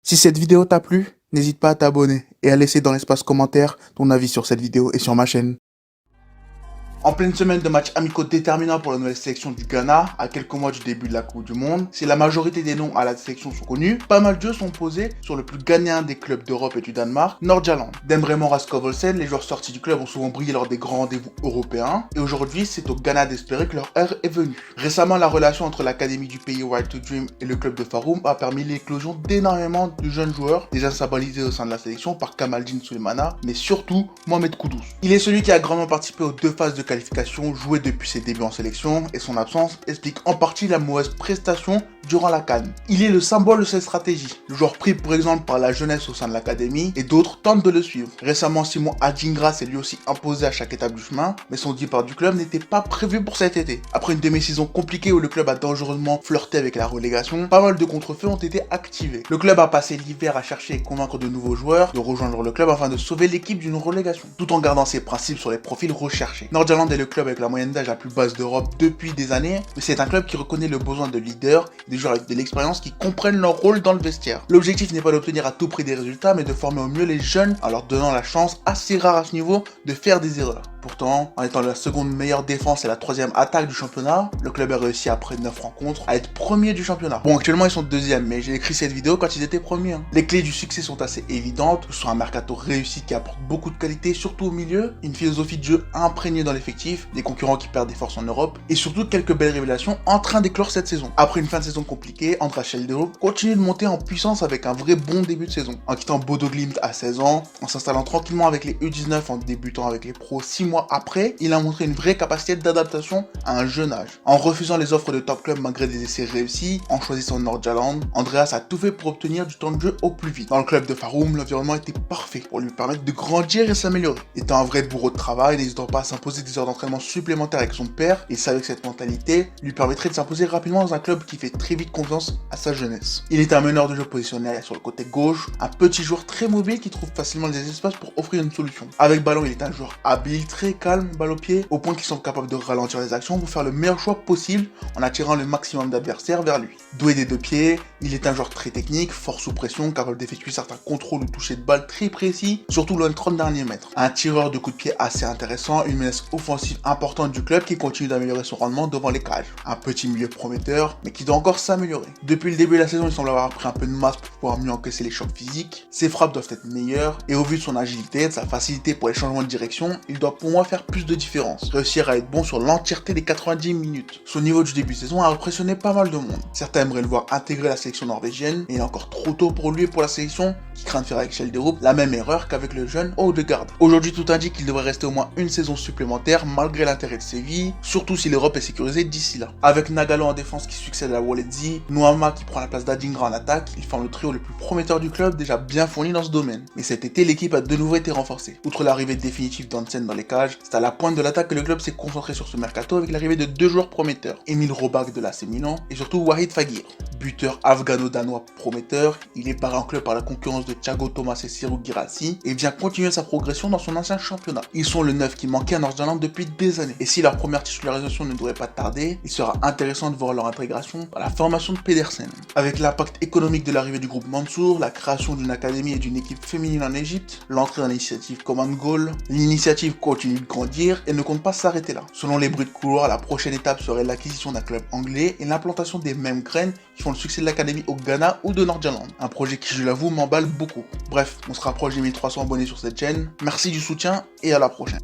Si cette vidéo t'a plu, n'hésite pas à t'abonner et à laisser dans l'espace commentaire ton avis sur cette vidéo et sur ma chaîne. En pleine semaine de matchs amicaux déterminants pour la nouvelle sélection du Ghana, à quelques mois du début de la Coupe du Monde, si la majorité des noms à la sélection sont connus, pas mal d'eux sont posés sur le plus ghanéen des clubs d'Europe et du Danemark, Nordjylland. D'Embremont Raskov Olsen, les joueurs sortis du club ont souvent brillé lors des grands rendez-vous européens, et aujourd'hui c'est au Ghana d'espérer que leur heure est venue. Récemment, la relation entre l'académie du pays Wild to Dream et le club de Faroum a permis l'éclosion d'énormément de jeunes joueurs, déjà symboliser au sein de la sélection par Kamaldeen Sulemana, mais surtout Mohamed Kudus. Il est celui qui a grandement participé aux deux phases de qualification jouées depuis ses débuts en sélection et son absence explique en partie la mauvaise prestation durant la CAN. Il est le symbole de cette stratégie. Le joueur pris pour exemple par la jeunesse au sein de l'académie et d'autres tentent de le suivre. Récemment, Simon Adjingra s'est lui aussi imposé à chaque étape du chemin, mais son départ du club n'était pas prévu pour cet été. Après une demi-saison compliquée où le club a dangereusement flirté avec la relégation, pas mal de contre-feux ont été activés. Le club a passé l'hiver à chercher et convaincre de nouveaux joueurs de rejoindre le club afin de sauver l'équipe d'une relégation, tout en gardant ses principes sur les profils recherchés. Nordjylland est le club avec la moyenne d'âge la plus basse d'Europe depuis des années, mais c'est un club qui reconnaît le besoin de leaders, des joueurs avec de l'expérience qui comprennent leur rôle dans le vestiaire. L'objectif n'est pas d'obtenir à tout prix des résultats, mais de former au mieux les jeunes en leur donnant la chance, assez rare à ce niveau, de faire des erreurs. Pourtant, en étant la seconde meilleure défense et la troisième attaque du championnat, le club a réussi après 9 rencontres à être premier du championnat. Bon, actuellement ils sont deuxième, mais j'ai écrit cette vidéo quand ils étaient premiers. Les clés du succès sont assez évidentes, ce sont un mercato réussi qui apporte beaucoup de qualité, surtout au milieu, une philosophie de jeu imprégnée dans l'effectif, des concurrents qui perdent des forces en Europe, et surtout quelques belles révélations en train d'éclore cette saison. Après une fin de saison compliquée, Andra Schjelderup continue de monter en puissance avec un vrai bon début de saison. En quittant Bodo Glimt à 16 ans, en s'installant tranquillement avec les U19 en débutant avec les pros 6 mois après, il a montré une vraie capacité d'adaptation à un jeune âge. En refusant les offres de top club malgré des essais réussis, en choisissant Nordjylland, Andreas a tout fait pour obtenir du temps de jeu au plus vite. Dans le club de Faroum, l'environnement était parfait pour lui permettre de grandir et s'améliorer. Étant un vrai bourreau de travail, n'hésitant pas à s'imposer des heures d'entraînement supplémentaires avec son père, il savait que cette mentalité lui permettrait de s'imposer rapidement dans un club qui fait très vite confiance à sa jeunesse. Il est un meneur de jeu positionné sur le côté gauche, un petit joueur très mobile qui trouve facilement des espaces pour offrir une solution. Avec ballon, il est un joueur habile, très calme, balle au pied, au point qu'il semble capable de ralentir les actions pour faire le meilleur choix possible en attirant le maximum d'adversaires vers lui. Doué des deux pieds, il est un joueur très technique, fort sous pression, capable d'effectuer certains contrôles ou touchés de balle très précis, surtout loin de 30 derniers mètres. Un tireur de coups de pied assez intéressant, une menace offensive importante du club qui continue d'améliorer son rendement devant les cages. Un petit milieu prometteur, mais qui doit encore s'améliorer. Depuis le début de la saison, il semble avoir pris un peu de masse pour pouvoir mieux encaisser les chocs physiques. Ses frappes doivent être meilleures, et au vu de son agilité, de sa facilité pour les changements de direction, il doit pour moi faire plus de différence. Réussir à être bon sur l'entièreté des 90 minutes. Son niveau du début de saison a impressionné pas mal de monde. Certains aimeraient le voir intégrer la sélection norvégienne, mais il est encore trop tôt pour lui et pour la sélection, qui craint de faire avec Schjelderup la même erreur qu'avec le jeune Odegaard. Aujourd'hui, tout indique qu'il devrait rester au moins une saison supplémentaire malgré l'intérêt de Séville, surtout si l'Europe est sécurisée d'ici là. Avec Nagalo en défense qui succède à Waledzi, Noama qui prend la place d'Adingra en attaque, il forme le trio le plus prometteur du club, déjà bien fourni dans ce domaine. Mais cet été, l'équipe a de nouveau été renforcée. Outre l'arrivée définitive d'Hansen dans les cages, c'est à la pointe de l'attaque que le club s'est concentré sur ce mercato avec l'arrivée de deux joueurs prometteurs, Emil Robak de l'AC Milan et surtout Wahid Fagir. Buteur afghano-danois prometteur, il est paré en club par la concurrence de Thiago Thomas et Serhou Guirassy et vient continuer sa progression dans son ancien championnat. Ils sont le neuf qui manquait à Nordjylland depuis des années. Et si leur première titularisation ne devrait pas tarder, il sera intéressant de voir leur intégration dans la formation de Pedersen. Avec l'impact économique de l'arrivée du groupe Mansour, la création d'une académie et d'une équipe féminine en Égypte, l'entrée dans l'initiative Command Goal, l'initiative continue de grandir et ne compte pas s'arrêter là. Selon les bruits de couloir, la prochaine étape serait l'acquisition d'un club anglais et l'implantation des mêmes graines qui font le succès de l'académie au Ghana ou de Nordjylland. Un projet qui, je l'avoue, m'emballe beaucoup. Bref, on se rapproche des 1300 abonnés sur cette chaîne. Merci du soutien et à la prochaine.